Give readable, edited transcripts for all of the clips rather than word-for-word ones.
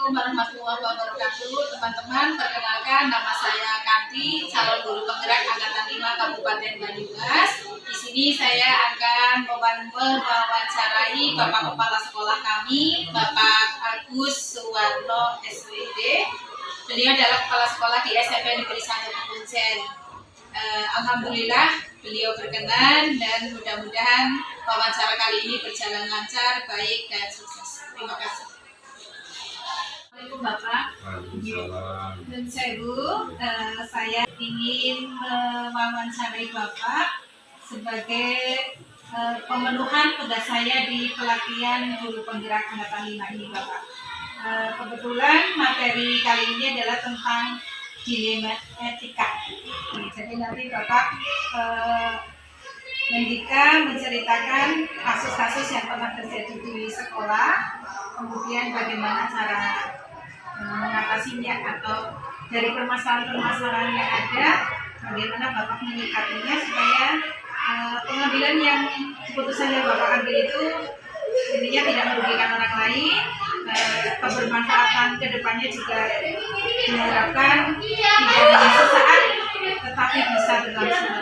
Assalamualaikum warahmatullahi wabarakatuh. Teman-teman, perkenalkan nama saya Kanti, calon guru penggerak angkatan 5 Kabupaten Banyumas. Di sini saya akan mewawancarai Bapak Kepala Sekolah kami, Bapak Agus Suwarno SWD. Beliau adalah kepala sekolah di SMP Negeri 1 Kuncen. Alhamdulillah beliau berkenan dan mudah-mudahan wawancara kali ini berjalan lancar, baik dan sukses. Terima kasih. Assalamualaikum Bapak. Dan saya ingin mewawancarai Bapak sebagai pemenuhan tugas saya di pelatihan guru penggerak angkatan 5 ini Bapak. Kebetulan materi kali ini adalah tentang dilema etika. Jadi nanti Bapak menceritakan kasus-kasus yang pernah terjadi di sekolah, kemudian bagaimana cara mengatasinya atau dari permasalahan-permasalahan yang ada, bagaimana Bapak menyikapinya supaya pengambilan yang keputusan yang Bapak ambil itu intinya tidak merugikan orang lain, kebermanfaatan kedepannya juga diharapkan tidak hanya sesaat tetapi bisa berlangsung.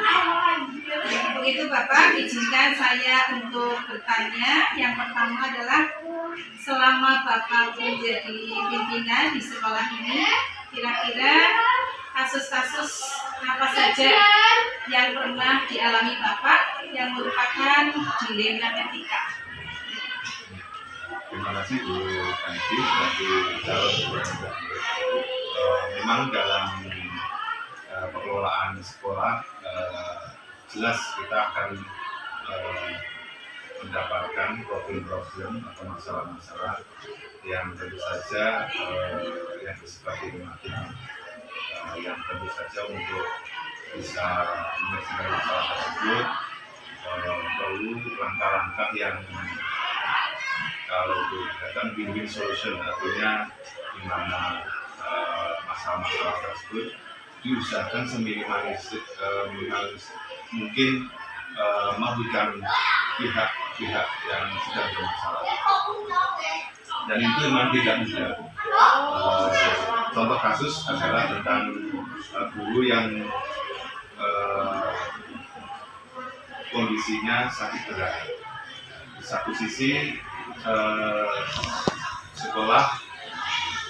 Untuk itu Bapak izinkan saya untuk bertanya. Yang pertama adalah selama Bapak menjadi pimpinan di sekolah ini, kira-kira kasus-kasus apa saja yang pernah dialami Bapak yang merupakan dilema etika? Terima kasih Bu Kanti sebagai calon guru. Memang dalam pengelolaan sekolah jelas kita akan mendapatkan problem-problem atau masalah-masalah yang tentu saja yang bersifat dilematik, yang tentu saja untuk bisa menyelesaikan masalah tersebut perlu langkah-langkah yang kalau dikatakan win-win solution, artinya di mana masalah-masalah tersebut diusahakan seminimalis mungkin merugikan pihak-pihak yang sedang bermasalah. Dan itu memang tidak mudah. Contoh kasus adalah tentang guru yang kondisinya sakit berat. Di satu sisi sekolah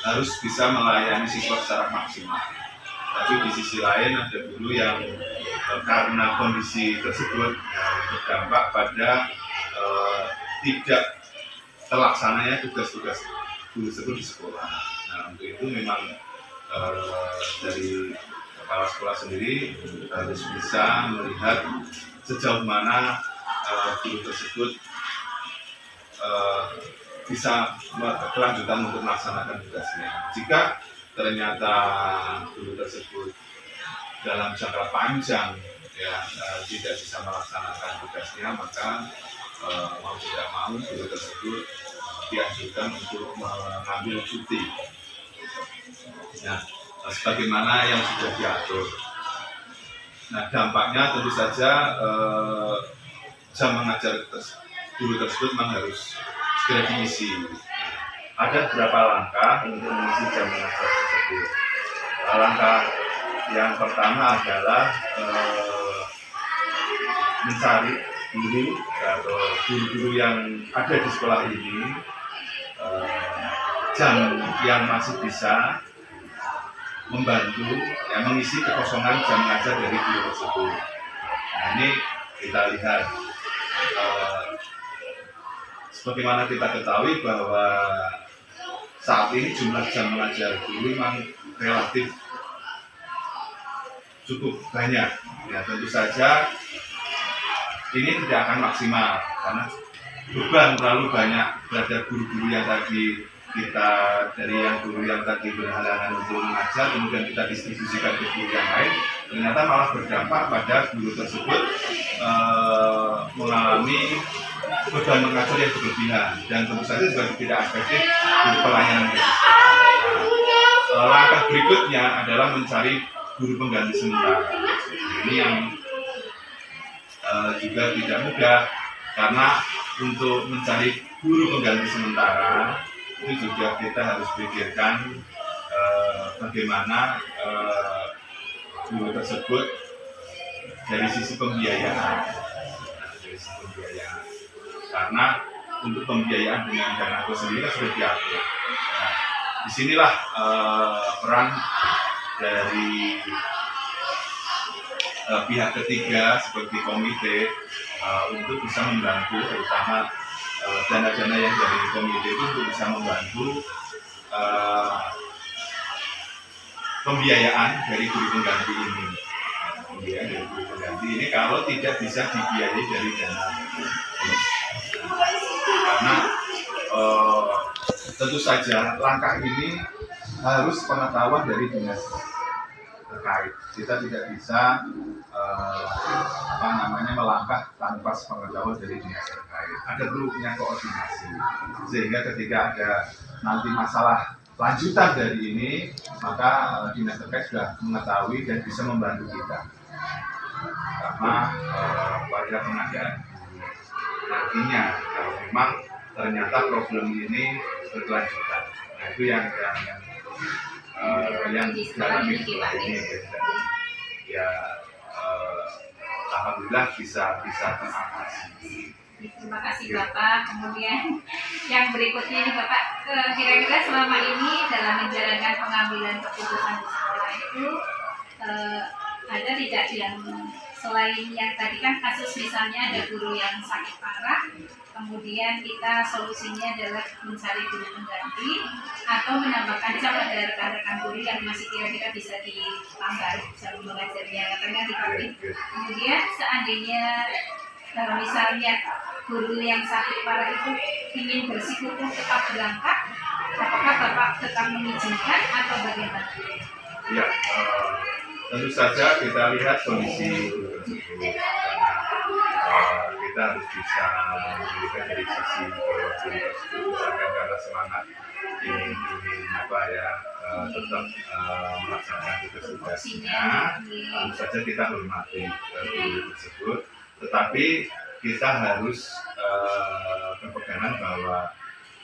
harus bisa melayani siswa secara maksimal, tapi di sisi lain ada guru yang karena kondisi tersebut berdampak pada tidak terlaksananya tugas-tugas guru tersebut di sekolah. Nah, untuk itu memang dari kepala sekolah sendiri harus bisa melihat sejauh mana guru tersebut bisa kelanjutan untuk melaksanakan tugasnya. Jika ternyata guru tersebut dalam jangka panjang tidak bisa melaksanakan tugasnya, maka mau tidak mau guru tersebut dianjurkan untuk mengambil cuti. Nah, sebagaimana yang sudah diatur. Nah, dampaknya tentu saja jam mengajar guru tersebut memang harus segera diisi. Ada beberapa langkah untuk mengisi jam mengajar tersebut. Langkah yang pertama adalah mencari guru atau guru-guru yang ada di sekolah ini jam yang masih bisa membantu mengisi kekosongan jam mengajar dari guru tersebut. Nah, ini kita lihat. Sebagaimana kita ketahui bahwa saat ini jumlah jam mengajar guru memang relatif cukup banyak. Ya, tentu saja ini tidak akan maksimal karena beban terlalu banyak terhadap guru-guru yang tadi kita guru yang tadi berhalangan untuk mengajar, kemudian kita distribusikan ke guru yang lain, ternyata malah berdampak pada guru tersebut mengalami beban mengajar yang berlebihan dan tentu saja juga tidak efektif untuk pelayanan. Langkah berikutnya adalah mencari guru pengganti sementara. Ini yang juga tidak mudah karena untuk mencari guru pengganti sementara itu juga kita harus pikirkan bagaimana guru tersebut dari sisi pembiayaan. Karena untuk pembiayaan dengan dana itu sendiri kan sudah diatur. Nah, disinilah peran dari pihak ketiga seperti komite untuk bisa membantu, terutama dana-dana yang dari komite itu untuk bisa membantu pembiayaan dari guru pengganti ini. Pembiayaan dari guru pengganti ini kalau tidak bisa dibiayai dari dana karena tentu saja langkah ini harus pengetahuan dari dinas terkait. Kita tidak bisa melangkah tanpa pengetahuan dari dinas terkait. Ada perlunya koordinasi sehingga ketika ada nanti masalah lanjutan dari ini, maka dinas terkait sudah mengetahui dan bisa membantu kita. Karena pada pengadaan nantinya kalau memang ternyata problem ini berkelanjutan, nah itu yang dalam ini ya alhamdulillah bisa teratasi. Terima kasih Bapak. Kemudian yang berikutnya nih Bapak, kira-kira selama ini dalam menjalankan pengambilan keputusan di sekolah itu ada tidak yang selain yang tadi kan kasus misalnya ada guru yang sakit parah, kemudian kita solusinya adalah mencari guru pengganti atau menambahkan jam pada rekan-rekan guru yang masih kira-kira bisa ditambah jam mengajarnya katanya dikali. Kemudian seandainya kalau misalnya guru yang sakit parah itu ingin bersikukuh tetap berangkat, apakah Bapak tetap mengizinkan atau bagaimana? Ya, tentu saja kita lihat kondisi guru tersebut. Kita harus bisa melihat dari sisi guru tersebut misalkan karena semangat ingin tetap melaksanakan tugas-tugasnya. Tentu saja kita hormati guru tersebut, tetapi kita harus berpegangan bahwa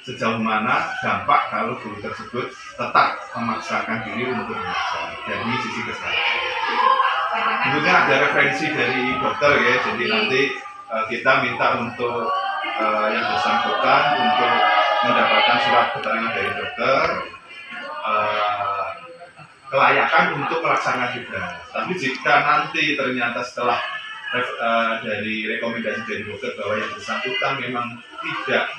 sejauh mana dampak kalau guru tersebut tetap memaksakan diri untuk mengajar dari sisi kesehatan. Tentunya ada referensi dari dokter ya, jadi nanti kita minta untuk yang bersangkutan untuk mendapatkan surat keterangan dari dokter kelayakan untuk melaksanakan tugas. Tapi jika nanti ternyata setelah dari rekomendasi dari dokter bahwa yang bersangkutan memang tidak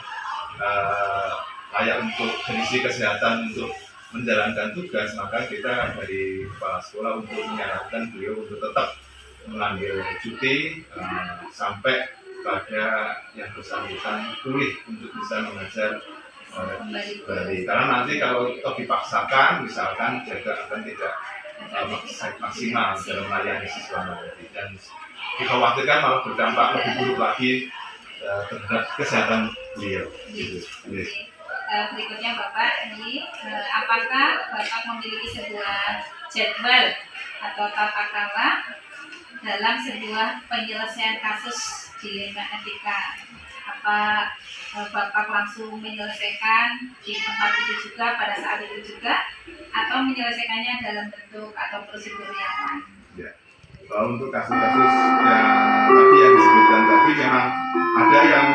layak untuk kondisi kesehatan untuk menjalankan tugas, maka kita dari kepala sekolah untuk menyarankan beliau untuk tetap mengambil cuti sampai pada yang bersangkutan pulih untuk bisa mengajar kembali. Karena nanti kalau dipaksakan, misalkan juga akan tidak maksimal dalam melayani siswa nanti, dan dikhawatirkan malah berdampak lebih buruk lagi terhadap kesehatan beliau. Berikutnya Bapak, ini apakah Bapak memiliki sebuah jadwal atau tata cara dalam sebuah penyelesaian kasus dilema etika? Apa Bapak langsung menyelesaikan di tempat itu juga pada saat itu juga, atau menyelesaikannya dalam bentuk atau prosedur yang lain? Ya. Kalau untuk kasus-kasus yang disebutkan tadi memang ada yang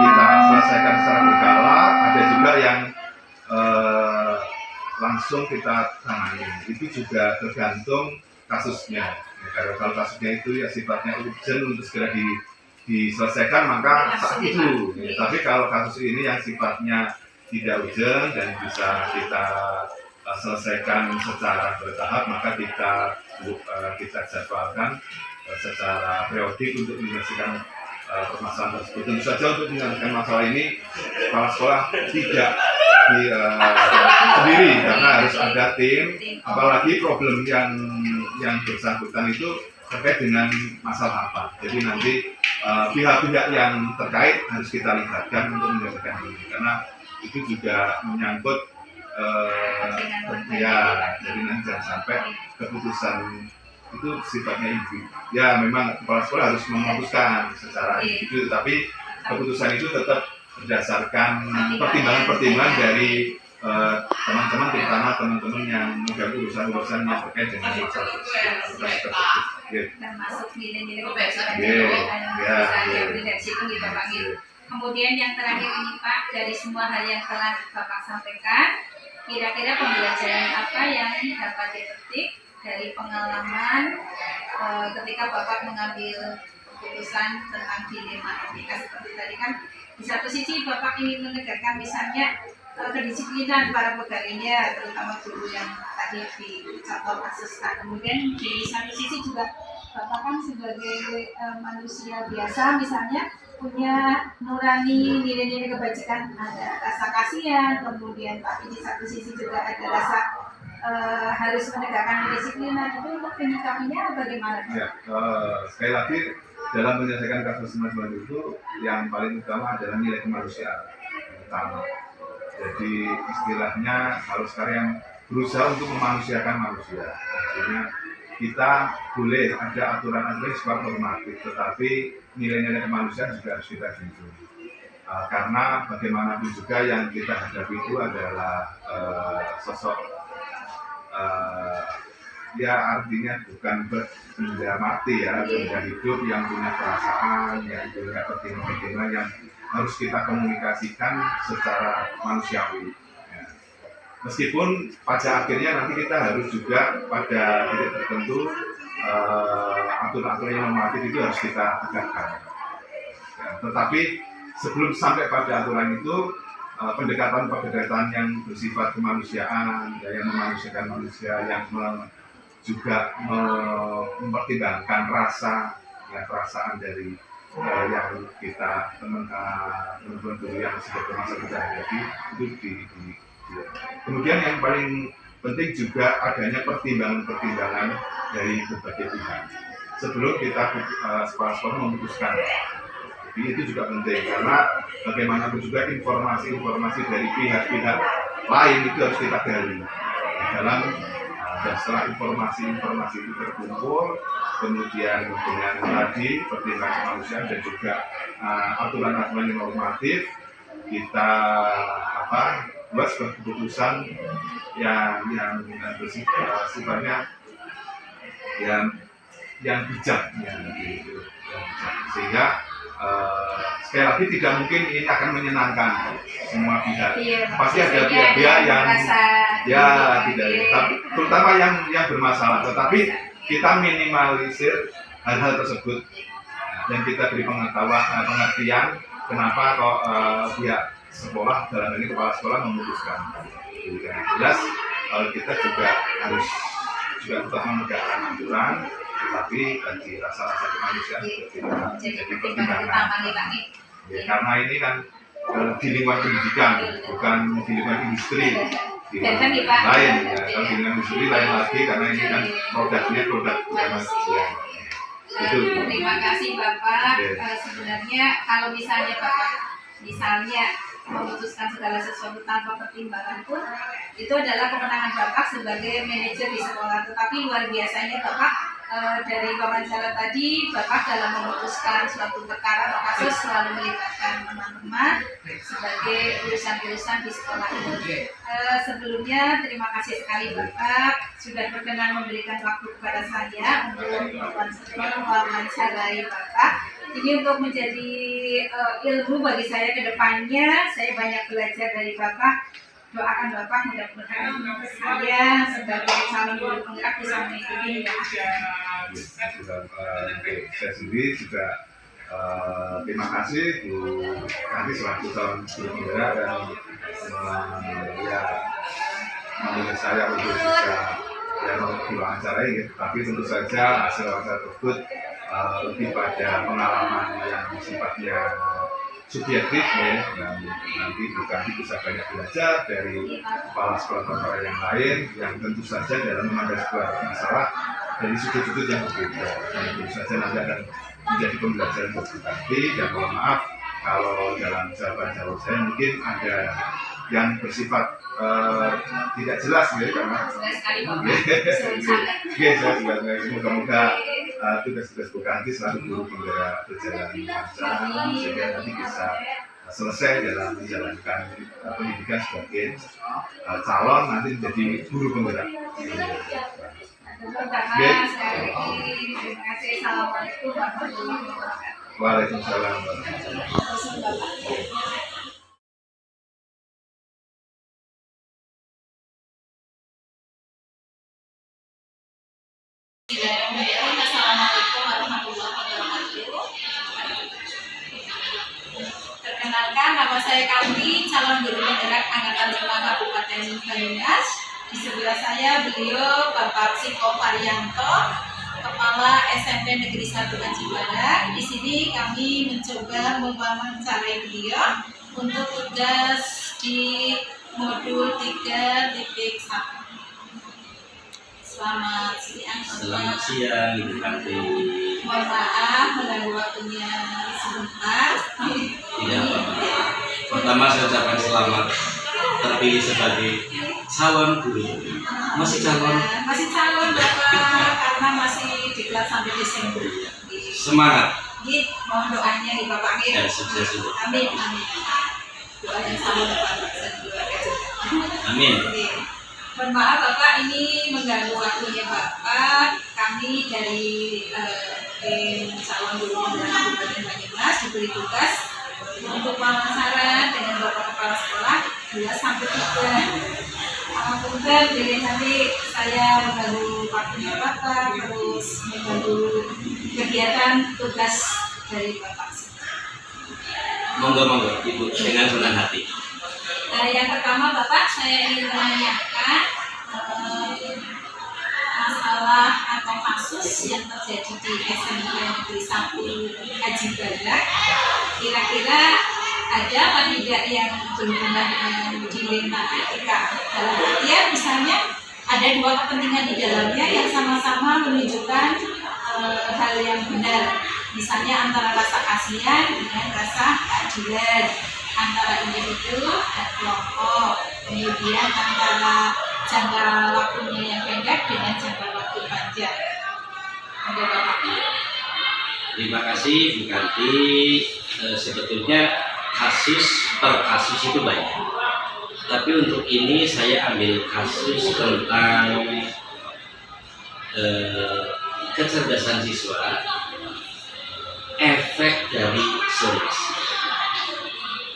kita selesaikan secara berkala, ada juga yang langsung kita tangani. Itu juga tergantung kasusnya. Ya, kalau kasusnya itu ya sifatnya urgent untuk segera diselesaikan maka saat itu. Ya, tapi kalau kasus ini yang sifatnya tidak urgent dan bisa kita selesaikan secara bertahap, maka kita jadwalkan secara periodik untuk menyelesaikan permasalahan tersebut. Tentu saja untuk menyelesaikan masalah ini kepala sekolah tidak sendiri karena harus ada tim, apalagi problem yang bersangkutan itu terkait dengan masalah apa. Jadi nanti pihak-pihak yang terkait harus kita libatkan untuk menyelesaikan ini, karena itu juga menyangkut jadi nanti jangan sampai keputusan itu sifatnya individu. Ya memang kepala sekolah harus memutuskan secara individu, tapi keputusan itu tetap berdasarkan pertimbangan-pertimbangan dari teman-teman, terutama teman-teman yang mengganggu urusan-urusan yang terkait dengan masalah termasuk nilai-nilai kebaikan yang bisa diambil dari situ gitu Pak. Kemudian yang terakhir ini Pak, dari semua hal yang telah Bapak sampaikan, kira-kira pembelajaran apa yang dapat dipetik dari pengalaman ketika Bapak mengambil keputusan tentang dilema etika seperti tadi kan, di satu sisi Bapak ingin menegakkan misalnya kedisiplinan para pegawainya, terutama guru yang tadi di contoh kasus. Kemudian di satu sisi juga Bapak kan sebagai manusia biasa misalnya punya nurani nilai-nilai kebajikan, ada rasa kasihan, kemudian tapi di satu sisi juga ada rasa harus menegakkan kedisiplinan. Itu untuk penyikapinya bagaimana? Ya, sekali lagi dalam menyelesaikan kasus semacam itu yang paling utama adalah nilai kemanusiaan utama. Jadi istilahnya kalau sekarang berusaha untuk memanusiakan manusia, artinya kita boleh ada aturan-aturan sebab normatif, tetapi nilai-nilai kemanusiaan juga harus kita junjung. Karena bagaimanapun juga yang kita hadapi itu adalah sosok ya artinya bukan benda mati ya, benda hidup yang punya perasaan, yang punya pertimbangan yang harus kita komunikasikan secara manusiawi. Ya. Meskipun pada akhirnya nanti kita harus juga pada titik tertentu aturan-aturan yang normatif itu harus kita tegakkan. Ya, tetapi sebelum sampai pada aturan itu, pendekatan-pendekatan yang bersifat kemanusiaan, yang memanusiakan manusia, yang juga mempertimbangkan rasa, ya, perasaan dari yang kita teman-teman guru yang sudah bermasa kita hadapi itu kemudian yang paling penting juga adanya pertimbangan-pertimbangan dari berbagai pihak sebelum kita sekolah-sekolah memutuskan. Jadi itu juga penting karena bagaimanapun juga informasi-informasi dari pihak-pihak lain itu harus kita gali dalam dan setelah informasi-informasi itu terkumpul, kemudian dengan tadi pertimbangan kemanusiaan dan juga aturan-aturan yang normatif, kita buat sebuah keputusan yang bersifat sifatnya yang bijak, sehingga sekali lagi tidak mungkin ini akan menyenangkan semua pihak. Pasti ada pihak-pihak yang tidak, terutama yang bermasalah. Tetapi kita minimalisir hal-hal tersebut dan kita beri pengertian kenapa kok pihak sekolah dalam ini kepala sekolah memutuskan. Jadi jelas kita juga harus tetap menegakkan aturan. Tapi bagi rasa-rasa kemanusiaan jadi pertimbangan. Ya, karena ini kan di lingkungan pendidikan, bukan di lingkungan industri. Di lain, ya. Kalau di lingkungan industri lain lagi, karena ini kan produknya produk manusia. Terima kasih Bapak. Sebenarnya kalau misalnya Bapak memutuskan segala sesuatu tanpa pertimbangan pun itu adalah kemenangan Bapak sebagai manajer di sekolah. Tetapi luar biasanya Bapak dari wawancara tadi, Bapak dalam memutuskan suatu perkara atau kasus selalu melibatkan teman-teman sebagai urusan-urusan di sekolah ini. Sebelumnya terima kasih sekali Bapak sudah berkenan memberikan waktu kepada saya untuk mewawancarai Bapak. Ini untuk menjadi ilmu bagi saya ke depannya. Saya banyak belajar dari Bapak. Doakan Bapak mudah-mudahan saya sebagai calon guru penggerak bisa mengikuti saya sendiri juga terima kasih Bu Kanti selaku calon guru penggerak dan memilih saya untuk bisa diwawancara ya. Tapi tentu saja hasil wawancara tersebut lebih pada pengalaman yang sifatnya subjektif ya, dan nanti bukan bisa banyak belajar dari kepala sekolah yang lain yang tentu saja dalam memandang sebuah masalah dari sudut-sudut yang berbeda, dan tentu saja nanti akan menjadi pembelajaran bagi nanti. Dan mohon maaf kalau dalam jawaban saya mungkin ada yang bersifat tidak jelas ya, karena saya semoga tugas-tugas Bu Kanti selalu guru penggerak berjalan lancar sehingga nanti bisa selesai dalam menjalankan pendidikan sebagai calon nanti menjadi guru penggerak. Pertama sekali lagi terima kasih. Assalamualaikum warahmatullahi wabarakatuh. Waalaikumsalam warahmatullahi wabarakatuh. Assalamualaikum warahmatullahi wabarakatuh. Perkenalkan, nama saya Kanti, calon guru penggerak Angkatan 5 Kabupaten Banyumas. Di sebelah saya beliau Bapak Siko Varianto, Kepala SMP Negeri 1 Aji Barang. Di sini kami mencoba mewawancarai beliau untuk tugas di modul 3.1. Selamat siang. Selamat siang, Ibu Kanti. Mohon maaf mengganggu waktunya sebentar. Tidak apa-apa. Pertama saya ucapkan selamat terpilih sebagai calon guru. Masih calon? Masih calon Bapak, karena masih di kelas sampai Desember. Semangat. Gitu, mohon doanya nih Bapak. Dan sukses juga. Amin, amin. Doa yang sama Bapak dan keluarga juga. Amin. Oke. Mohon maaf Bapak, ini mengganggu waktunya Bapak. Kami dari tim calon guru penggerak Kabupaten Banyumas diberi tugas untuk wawancara dengan Bapak Kepala Sekolah 2-3. Punten, jadi nanti saya mengganggu waktunya Bapak, terus mengganggu kegiatan tugas dari Bapak. Monggo, Ibu, dengan senang hati. Yang pertama Bapak, saya ingin menanyakan masalah atau kasus yang terjadi di SMP Negeri 1 Aji Barang. Kira-kira ada apa tidak yang berhubungan dengan dilema etika, dalam artian misalnya ada dua kepentingan di dalamnya yang sama-sama menunjukkan hal yang benar, misalnya antara rasa kasihan dengan rasa keadilan, antara individu dan kelompok, kemudian antara jangka waktunya yang pendek dengan jangka waktu panjang. Ada Bapak. Terima kasih, Bu Kanti. Sebetulnya kasus per kasus itu banyak. Tapi untuk ini saya ambil kasus tentang kecerdasan siswa, efek dari zonasi.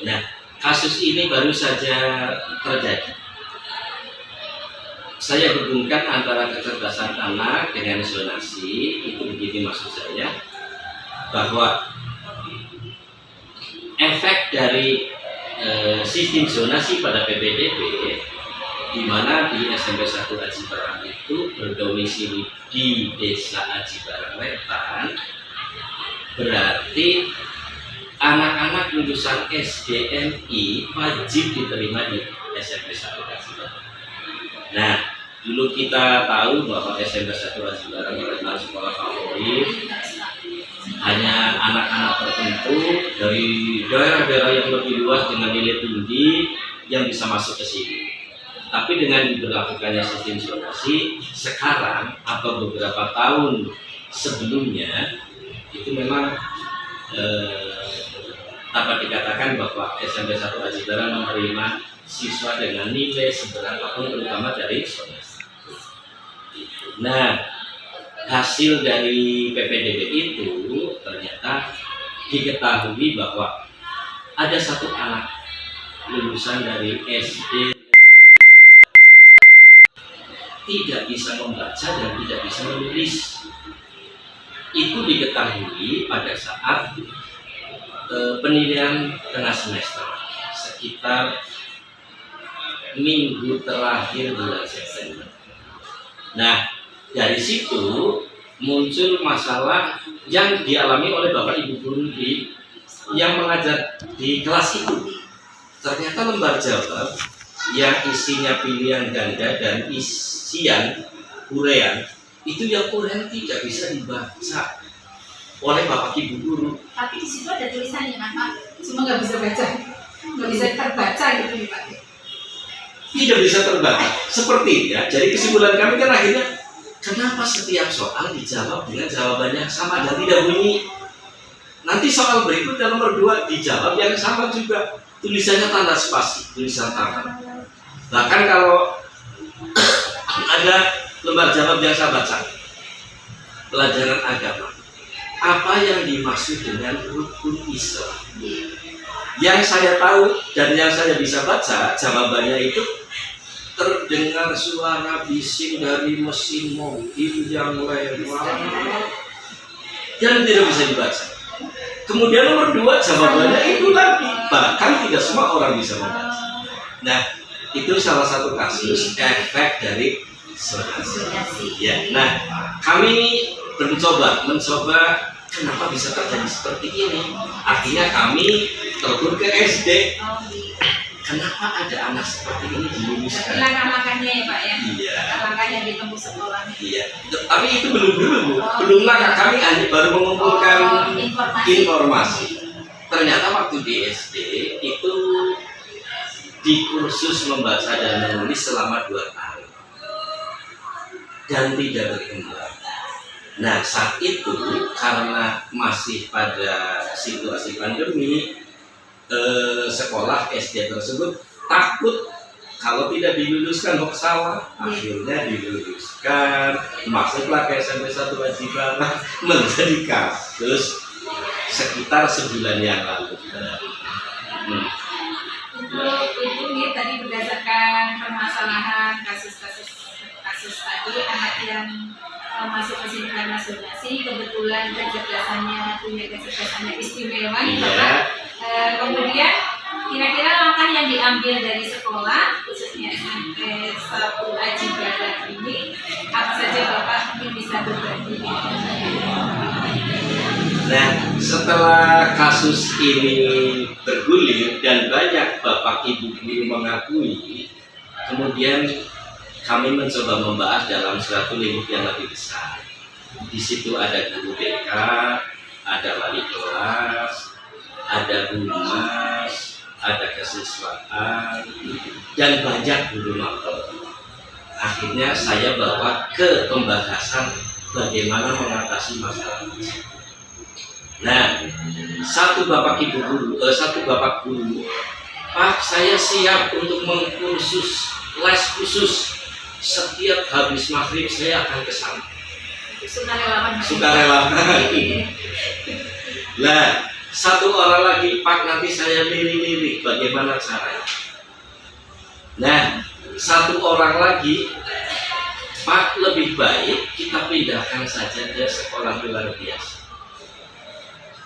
Nah, kasus ini baru saja terjadi. Saya hubungkan antara kecerdasan anak dengan zonasi. Itu begini maksud saya, bahwa efek dari sistem zonasi pada PPDB, di mana di SMP 1 Aji Barang itu berdomisili di Desa Aji Barang Wetan, berarti anak-anak lulusan SDNI wajib diterima di SMP 1 Aji Barang. Nah, dulu kita tahu bahwa SMP 1 Aji Barang adalah sekolah favorit, hanya anak-anak tertentu dari daerah-daerah yang lebih luas dengan nilai tinggi yang bisa masuk ke sini. Tapi dengan diberlakukannya sistem zonasi sekarang atau beberapa tahun sebelumnya, itu memang dapat dikatakan bahwa SMP 1 Aji Barang menerima siswa dengan nilai seberapapun, terutama dari zonasi. Nah, hasil dari PPDB itu ternyata diketahui bahwa ada satu anak lulusan dari SD tidak bisa membaca dan tidak bisa menulis. Itu diketahui pada saat penilaian tengah semester, sekitar minggu terakhir bulan September. Nah, dari situ muncul masalah yang dialami oleh Bapak Ibu guru yang mengajar di kelas itu. Ternyata lembar jawab yang isinya pilihan ganda dan isian urean itu yang urean tidak bisa dibaca oleh Bapak Ibu guru. Tapi di situ ada tulisannya Pak, cuma nggak bisa baca, nggak bisa terbaca gitu nih Pak. Tidak bisa terbaca. Sepertinya, jadi kesimpulan kami kan akhirnya, kenapa setiap soal dijawab dengan jawabannya sama dan tidak bunyi? Nanti soal berikutnya nomor 2 dijawab yang sama juga, tulisannya tanda spasi, tulisan tangan. Bahkan kalau ada lembar jawab yang saya baca, pelajaran agama, apa yang dimaksud dengan rukun Islam? Yang saya tahu dan yang saya bisa baca jawabannya itu, terdengar suara bising dari mesin mobil yang lewat yang tidak bisa dibaca. Kemudian nomor 2 jawabannya itu lagi, bahkan tidak semua orang bisa membaca. Nah, itu salah satu kasus efek dari zonasi. Ya, nah kami mencoba kenapa bisa terjadi seperti ini. Akhirnya kami telepon ke SD. Kenapa ada anak seperti ini diluluskan? Langkah-langkahnya ya Pak ya? Iya. Langkah yang ditempuh sekolah. Iya. Tapi itu belum dulu, Bu. Belum langkah, kami hanya baru mengumpulkan informasi. Ternyata waktu di SD itu di kursus membaca dan menulis selama 2 tahun dan tidak berkembang. Nah, saat itu karena masih pada situasi pandemi, sekolah SD tersebut takut kalau tidak diluluskan kok salah. Akhirnya diluluskan, masuklah ke SMP 1 Aji Barang, menjadi kasus sekitar sebulan yang lalu. Itu nih tadi berdasarkan permasalahan kasus tadi, anak yang masuk ke sini karena zonasi, kebetulan punya kecerdasannya istimewa, Bapak. Kemudian kira-kira langkah yang diambil dari sekolah khususnya SMP 1 Aji Barang ini apa saja Bapak mungkin bisa berbagi? Nah, setelah kasus ini bergulir dan banyak bapak ibu guru mengakui, kemudian kami mencoba membahas dalam suatu lingkup yang lebih besar. Di situ ada guru BK, ada wali kelas, ada humas, ada kesiswaan, dan banyak guru mapel. Akhirnya saya bawa ke pembahasan bagaimana mengatasi masalah ini. Nah, satu bapak guru, Pak, saya siap untuk mengkursus les khusus. Setiap habis maghrib saya akan ke sana. Sukarelawan. Nah, satu orang lagi, Pak, nanti saya milih-milih bagaimana caranya. Nah, satu orang lagi, Pak, lebih baik kita pindahkan saja ke sekolah luar biasa.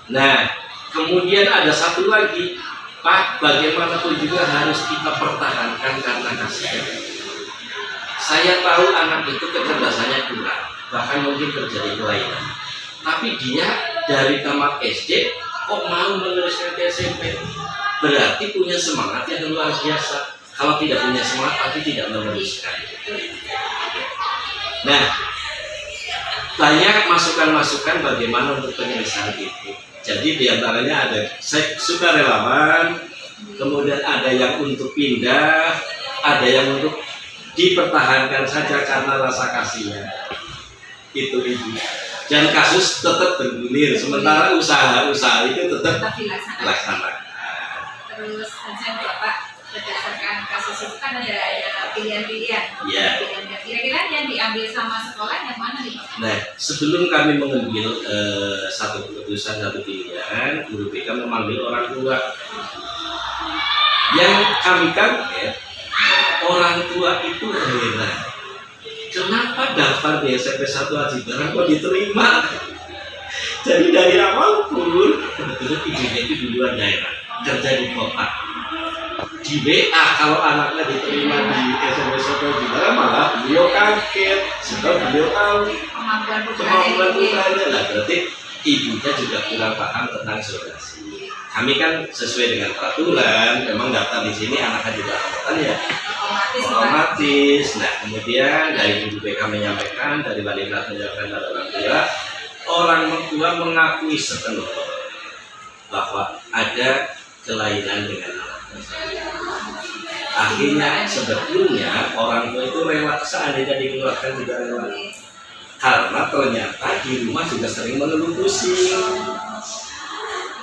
Nah, kemudian ada satu lagi, Pak, bagaimanapun juga harus kita pertahankan karena kasihan. Saya tahu anak itu kecerdasannya kurang, bahkan mungkin terjadi kelainan. Tapi dia dari tamat SD kok mau meneruskan ke SMP? Berarti punya semangat yang luar biasa. Kalau tidak punya semangat, pasti tidak meneruskan. Nah, banyak masukan-masukan bagaimana untuk penyelesaian itu. Jadi diantaranya ada sukarelawan, kemudian ada yang untuk pindah, ada yang untuk dipertahankan saja karena rasa kasihnya. Itu ibu. Dan kasus tetap bergulir, sementara usaha-usaha itu tetap dilaksanakan. Terus saya Bapak berdasarkan kasus itu kan ada pilihan-pilihan. Ya. Kira-kira yang diambil sama sekolah yang mana nih? Nah, sebelum kami mengambil satu keputusan, satu pilihan, guru BK memanggil orang tua. Yang kami kaget, orang tua itu heran. Kenapa daftar di SMP 1 Aji Barang kok diterima? Jadi dari awal pun kebetulan ibunya itu di luar daerah, kerja di kota. Di WA kalau anaknya diterima di SMP 1 Aji Barang, malah beliau kaget sebab beliau tahu kemampuan putranya. Lah berarti ibunya juga kurang paham tentang zonasi. Kami kan sesuai dengan peraturan, memang daftar di sini anaknya juga angkatan ya otomatis. Nah, kemudian dari guru BK menyampaikan, dari wali kelas menyampaikan pada orang tua mengakui sepenuh bahwa ada kelainan dengan anak tersebut. Akhirnya sebetulnya orang tua itu rela, seandainya dikeluarkan juga rela, karena ternyata di rumah juga sering mengeluh pusing.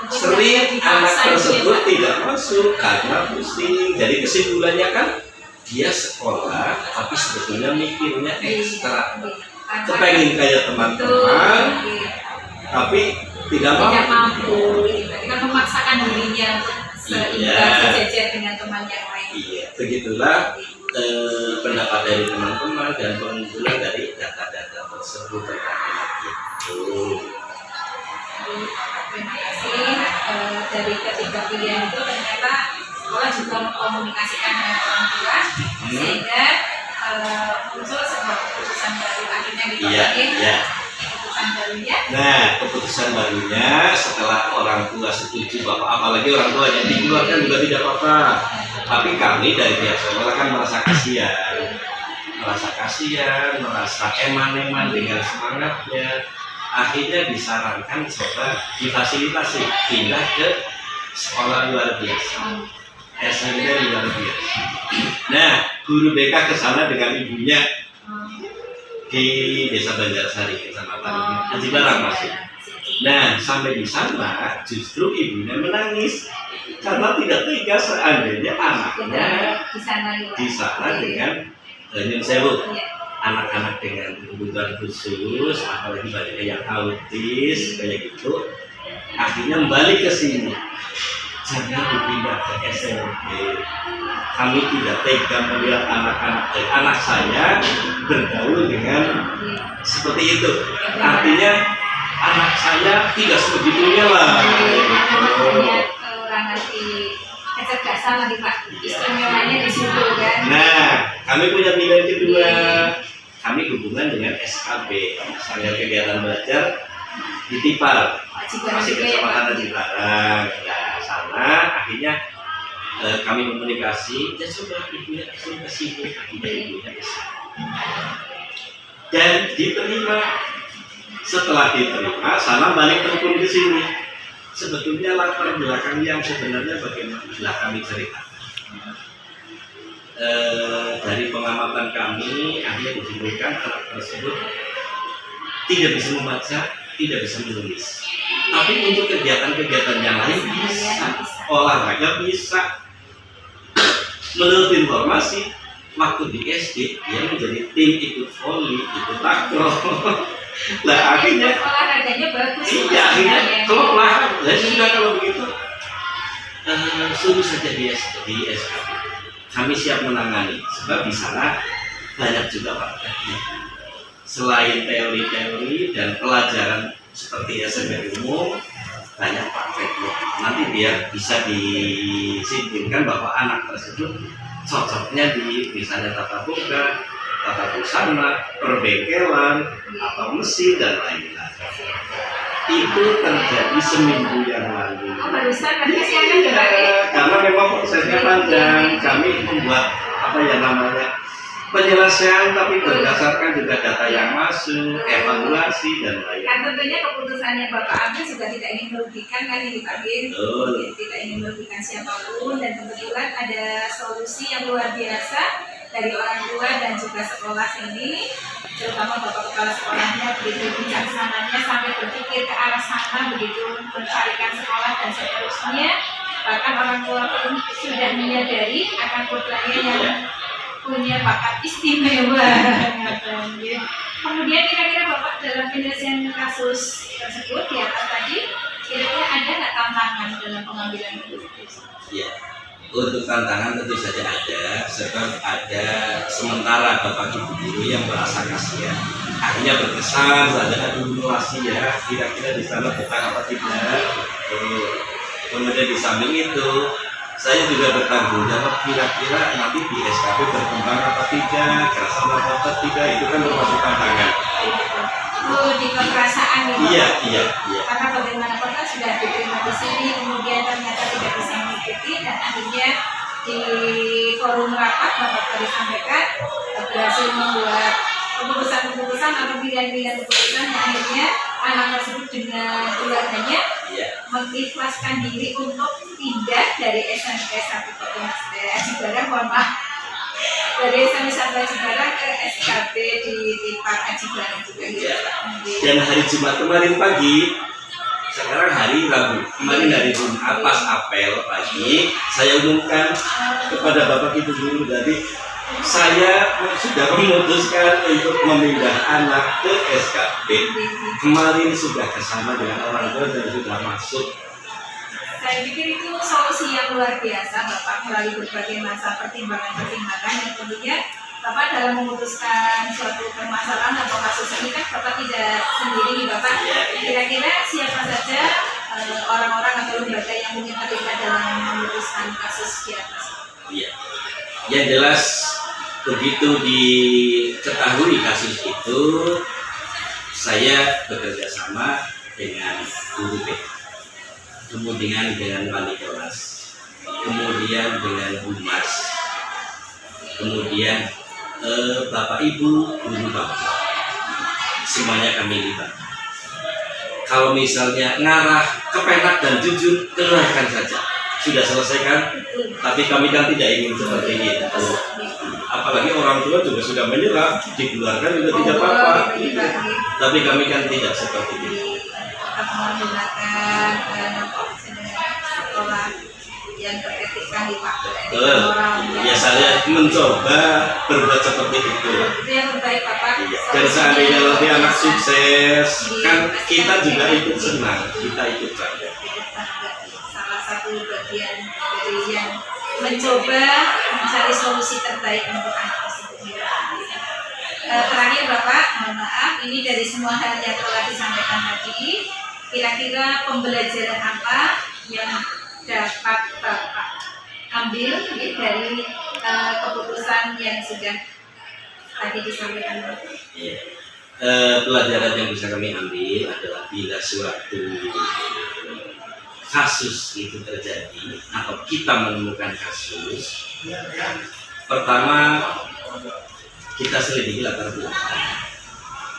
sering anak tersebut tidak masuk karena pusing. Jadi kesimpulannya kan dia sekolah tapi sebetulnya mikirnya ekstra, kepengen kayak teman-teman tapi tidak mampu, kan memaksakan dirinya seimbang sejajar dengan teman yang lain. Iya, begitulah pendapat dari teman-teman dan pengumpulan dari data-data tersebut terkait itu. Terima kasih. Dari ketiga pilihan itu ternyata sekolah juga mengkomunikasikan dengan orang tua sehingga muncul sebuah keputusan baru akhirnya dipakai. Keputusan barunya. Nah, keputusan barunya setelah orang tua setuju bahwa apalagi orang tua yang dikeluarkan juga tidak apa-apa. Tapi kami dari pihak sekolah kan merasa kasihan, merasa eman-eman dengan semangatnya. Akhirnya disarankan coba difasilitasi pindah ke sekolah luar biasa, SMP luar biasa. Nah, guru BK ke sana dengan ibunya di Desa Banjarsari, Kecamatan Aji Barang masih. Nah, sampai di sana justru ibunya menangis karena tidak tega seandainya anaknya di sana dengan Nyun Sewu, anak-anak dengan kebutuhan khusus, apalagi banyak yang autis kayak gitu. Akhirnya balik ke sini, jangan dipindah ke SMP. Kami tidak tega melihat anak saya bergaul dengan seperti itu. Artinya anak saya tidak sebegitunya lah. Orang ngasih kecerdasan lagi Pak, istimewanya di situ kan. Nah, kami punya pilihan kedua. Kami hubungan dengan SKB, Sanggar Kegiatan Belajar di Tipal, masih Kecamatan Aji Barang. Nah, sana akhirnya kami komunikasi, ya coba ibunya ke sini, akhirnya ibunya ke sini. Dan diterima. Setelah diterima, sana balik telepon ke sini. Sebetulnya latar belakang yang sebenarnya bagaimana? Bila kami cerita. Dari pengamatan kami, akhirnya disimpulkan anak tersebut tidak bisa membaca, tidak bisa menulis. Tapi untuk kegiatan-kegiatan yang lain bisa, olahraga bisa. Menurut informasi, waktu di SD dia menjadi tim ikut voli, ikut takraw. Lah akhirnya olahraganya bagus. Iya, akhirnya kalau olahraga, ya sudah kalau begitu suruh saja di SKB. Kami siap menangani, sebab di sana banyak juga prakteknya. Selain teori-teori dan pelajaran seperti SMP umum, banyak prakteknya. Nanti biar bisa disimpulkan bahwa anak tersebut cocoknya di misalnya tata boga, tata busana, perbengkelan, atau mesin dan lain-lain. Itu terjadi seminggu yang lalu. Karena memang prosesnya panjang. Kami membuat penyelesaian, tapi berdasarkan juga data yang masuk, evaluasi dan lain-lain. Kan tentunya keputusannya Bapak ambil juga tidak ingin merugikan kan ini Pak Bin, tidak ingin merugikan siapapun, dan kebetulan ada solusi yang luar biasa dari orang tua dan juga sekolah sini, terutama Bapak Kepala Sekolahnya begitu bijaksananya sampai berpikir ke arah sana, begitu mencarikan sekolah dan seterusnya. Bahkan orang tua pun sudah menyadari akan putranya yang punya bakat istimewa. Kemudian kira-kira Bapak dalam penyelesaian kasus tersebut di atas tadi, kira-kira ada nggak tantangan dalam pengambilan keputusan? Ya. Untuk tantangan tentu saja ada, sebab ada sementara Bapak Ibu guru yang merasa kasihan. Akhirnya berkesan, ada akumulasi ya, kira-kira di sana betah apa tidak. Kemudian di samping itu, saya juga bertanggung jawab kira-kira nanti di SKP berkembang apa tidak, kerasan apa tidak, itu kan termasuk tantangan. Di keperasaan gitu. Iya. Karena bagaimanapun kan sudah diterima di sini, kemudian ternyata tidak bisa mengikuti, dan akhirnya di forum rapat Bapak tadi sampaikan berhasil membuat keputusan-keputusan atau pilihan-pilihan keputusan yang akhirnya anak tersebut dengan keluarganya mengikhlaskan diri untuk pindah dari SMP 1 Aji Barang, mohon maaf, dari SMP 1 Aji Barang ke SKB di Tipal Aji Barang juga. Dan hari Jumat kemarin pagi sekarang hari Rabu, kemarin hari Jumat pas apel pagi, saya umumkan kepada Bapak Ibu guru tadi, saya sudah memutuskan untuk memindah anak ke SKP. Kemarin sudah kesana dengan orang tua dan sudah masuk. Saya pikir itu solusi yang luar biasa Bapak melalui berbagai masa pertimbangan-pertimbangan yang kemudian Bapak dalam memutuskan suatu permasalahan atau kasus ini kan Bapak tidak sendiri nih Bapak. Kira-kira siapa saja orang-orang atau lembaga yang mungkin terlibat dalam memutuskan kasus di atas? Iya. Yang jelas begitu diketahui kasus itu, saya bekerja sama dengan guru BK, kemudian dengan wali kelas, kemudian dengan humas, kemudian Bapak Ibu guru Bapak, semuanya kami libat. Kalau misalnya ngarah kepenak dan jujur, keluarkan saja, sudah selesaikan. Tapi kami kan tidak ingin seperti itu. Apalagi orang tua juga sudah menyerah, dikeluarkan juga tidak apa-apa. Tapi kami kan tidak seperti itu. Tetap menggunakan sekolah yang beretika di waktu Ya saya mencoba berbuat seperti itu. Itu yang terbaik Bapak. Dan seandainya nanti anak sukses, kan kita juga ikut senang, kita ikut bangga. Salah satu bagian dari yang mencoba mencari solusi terbaik untuk anak tersebut. Terakhir Bapak, mohon maaf, ini dari semua hal yang telah disampaikan tadi, kira-kira pembelajaran apa yang dapat Bapak ambil dari keputusan yang sudah tadi disampaikan Bapak? Ya. Pelajaran yang bisa kami ambil adalah bila suatu kasus itu terjadi atau kita menemukan kasus, pertama kita selidiki latar belakang,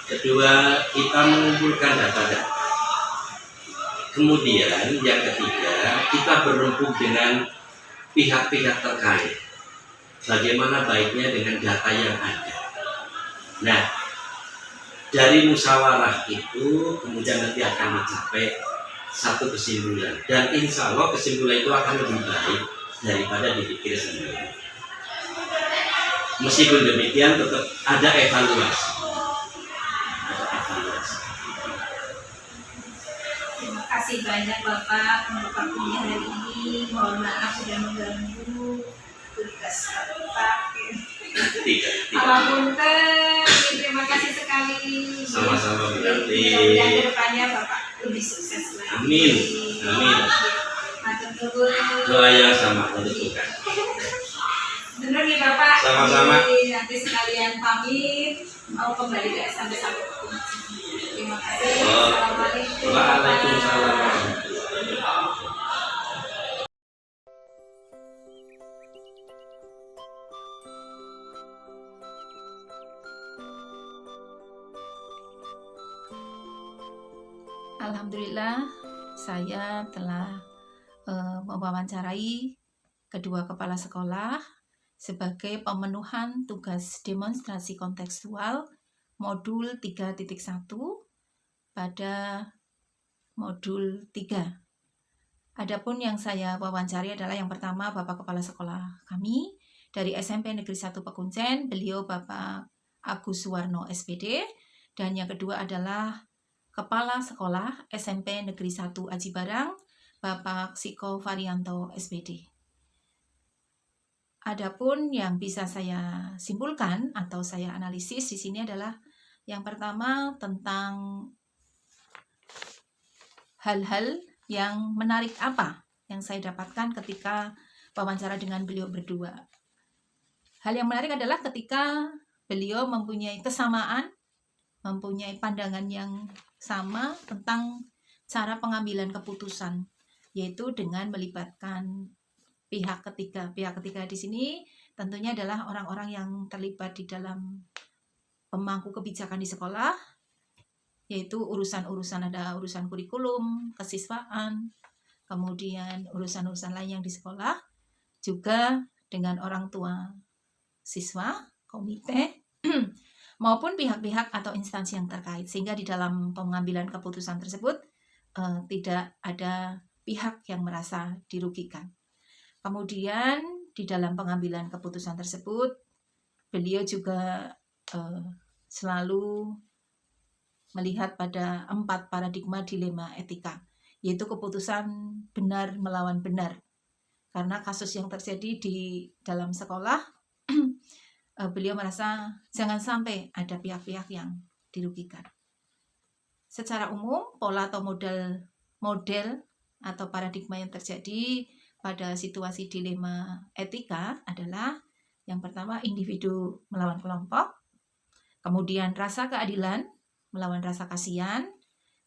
kedua kita mengumpulkan data-data, kemudian yang ketiga kita berembuk dengan pihak-pihak terkait, bagaimana baiknya dengan data yang ada. Nah, dari musyawarah itu kemudian nanti akan mencapai satu kesimpulan, dan insya Allah kesimpulan itu akan lebih baik daripada dipikir sendiri. Meskipun demikian tetap ada evaluasi. Terima kasih banyak Bapak untuk waktunya hari ini. Mohon maaf sudah mengganggu tugas Bapak. Tidak. Alapunten, terima kasih sekali. Sama-sama berarti. Mudah-mudahan kedepannya Bapak lebih sukses lagi. Amin. Matur nuwun. Doa yang sama untuk Tuhan. Benar nih Bapak. Sama-sama. Nanti sekalian pamit mau kembali ke SMP 1. Terima kasih. Assalamualaikum. Waalaikumsalam. Alhamdulillah, saya telah mewawancarai kedua kepala sekolah sebagai pemenuhan tugas demonstrasi kontekstual modul 3.1 pada modul 3. Adapun yang saya wawancari adalah yang pertama Bapak Kepala Sekolah kami dari SMP Negeri 1 Pekuncen, beliau Bapak Agus Suwarno SPD, dan yang kedua adalah Kepala Sekolah SMP Negeri 1 Aji Barang, Bapak Siko Varianto SPD. Adapun yang bisa saya simpulkan atau saya analisis di sini adalah yang pertama tentang hal-hal yang menarik apa yang saya dapatkan ketika wawancara dengan beliau berdua. Hal yang menarik adalah ketika beliau mempunyai kesamaan, mempunyai pandangan yang sama tentang cara pengambilan keputusan, yaitu dengan melibatkan pihak ketiga. Pihak ketiga di sini tentunya adalah orang-orang yang terlibat di dalam pemangku kebijakan di sekolah, yaitu urusan-urusan, ada urusan kurikulum, kesiswaan, kemudian urusan-urusan lain yang di sekolah, juga dengan orang tua siswa, komite, maupun pihak-pihak atau instansi yang terkait. Sehingga di dalam pengambilan keputusan tersebut tidak ada pihak yang merasa dirugikan. Kemudian di dalam pengambilan keputusan tersebut, beliau juga selalu melihat pada 4 paradigma dilema etika, yaitu keputusan benar melawan benar. Karena kasus yang terjadi di dalam sekolah, beliau merasa jangan sampai ada pihak-pihak yang dirugikan. Secara umum, pola atau model atau paradigma yang terjadi pada situasi dilema etika adalah yang pertama individu melawan kelompok, kemudian rasa keadilan melawan rasa kasihan,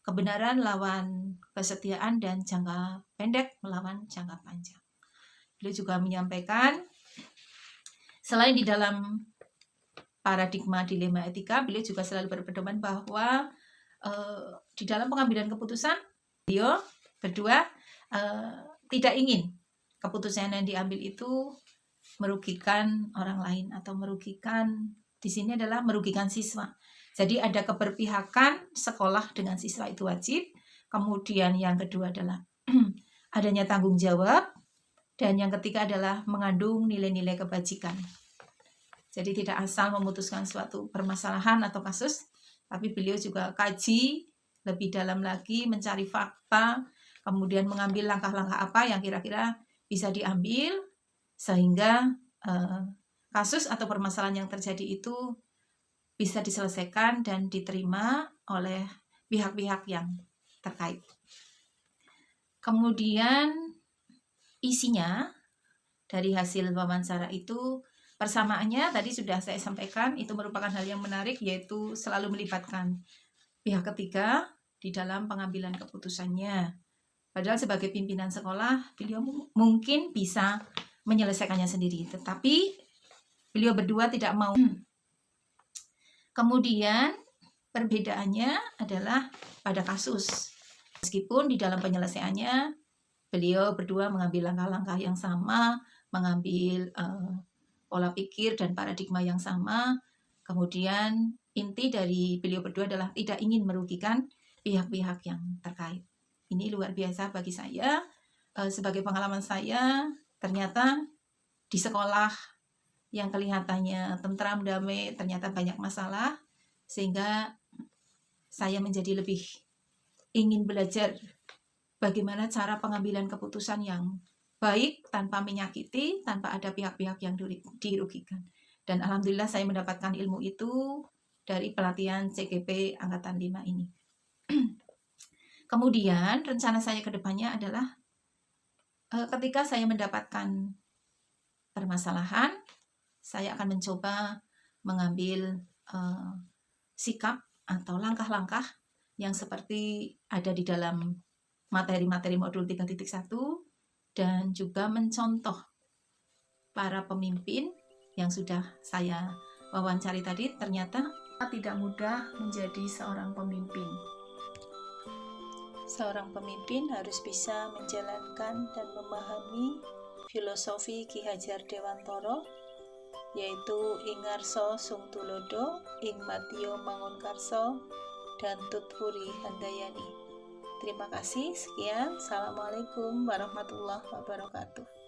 kebenaran lawan kesetiaan, dan jangka pendek melawan jangka panjang. Beliau juga menyampaikan, selain di dalam paradigma dilema etika, beliau juga selalu berpedoman bahwa di dalam pengambilan keputusan, beliau berdua tidak ingin keputusan yang diambil itu merugikan orang lain atau merugikan, di sini adalah merugikan siswa. Jadi ada keberpihakan sekolah dengan siswa itu wajib. Kemudian yang kedua adalah adanya tanggung jawab, dan yang ketiga adalah mengandung nilai-nilai kebajikan. Jadi tidak asal memutuskan suatu permasalahan atau kasus, tapi beliau juga kaji lebih dalam lagi, mencari fakta, kemudian mengambil langkah-langkah apa yang kira-kira bisa diambil sehingga kasus atau permasalahan yang terjadi itu bisa diselesaikan dan diterima oleh pihak-pihak yang terkait. Kemudian isinya dari hasil wawancara itu, persamaannya tadi sudah saya sampaikan, itu merupakan hal yang menarik, yaitu selalu melibatkan pihak ketiga di dalam pengambilan keputusannya. Padahal sebagai pimpinan sekolah, beliau mungkin bisa menyelesaikannya sendiri, tetapi beliau berdua tidak mau. Kemudian perbedaannya adalah pada kasus. Meskipun di dalam penyelesaiannya, beliau berdua mengambil langkah-langkah yang sama, mengambil pola pikir dan paradigma yang sama. Kemudian inti dari beliau berdua adalah tidak ingin merugikan pihak-pihak yang terkait. Ini luar biasa bagi saya. Sebagai pengalaman saya, ternyata di sekolah yang kelihatannya tentram, damai, ternyata banyak masalah, sehingga saya menjadi lebih ingin belajar bagaimana cara pengambilan keputusan yang baik tanpa menyakiti, tanpa ada pihak-pihak yang dirugikan. Dan alhamdulillah saya mendapatkan ilmu itu dari pelatihan CGP Angkatan 5 ini. Kemudian rencana saya ke depannya adalah ketika saya mendapatkan permasalahan, saya akan mencoba mengambil sikap atau langkah-langkah yang seperti ada di dalam materi-materi modul 3.1, dan juga mencontoh para pemimpin yang sudah saya wawancari tadi. Ternyata tidak mudah menjadi seorang pemimpin. Seorang pemimpin harus bisa menjalankan dan memahami filosofi Ki Hajar Dewantara, yaitu Ingarso Sung Tulodo, Ing Matio Mangunkarso, dan Tutpuri Handayani. Terima kasih, sekian. Assalamualaikum warahmatullahi wabarakatuh.